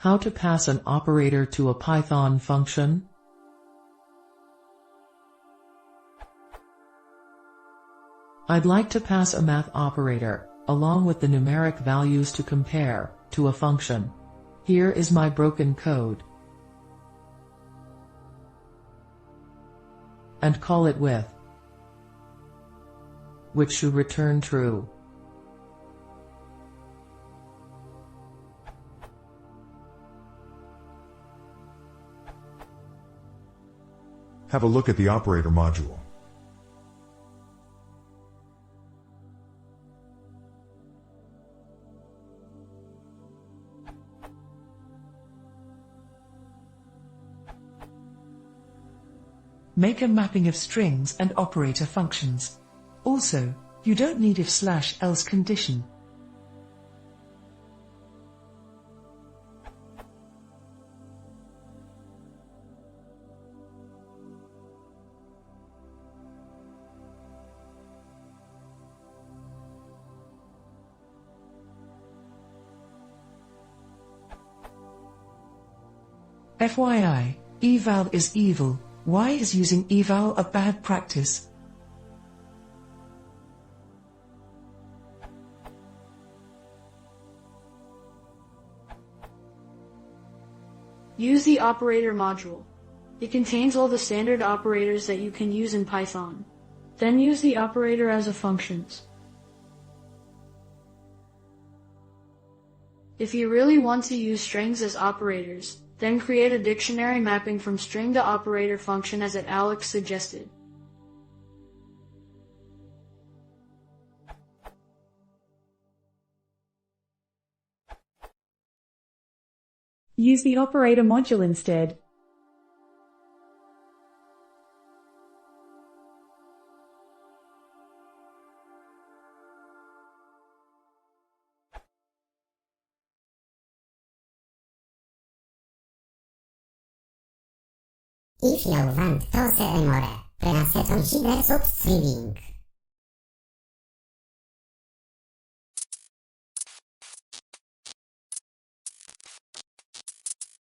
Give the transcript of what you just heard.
How to pass an operator to a Python function? I'd like to pass a math operator, along with the numeric values to compare, to a function. Here is my broken code. And call it with, which should return true. Have a look at the operator module. Make a mapping of strings and operator functions. Also, you don't need if/else condition. FYI, eval is evil. Why is using eval a bad practice? Use the operator module. It contains all the standard operators that you can use in Python. Then use the operator as a functions. If you really want to use strings as operators, then create a dictionary mapping from string to operator function as Alex suggested. Use the operator module instead. if لو فهمت توسع المرة بنعطيهم شي درس streaming.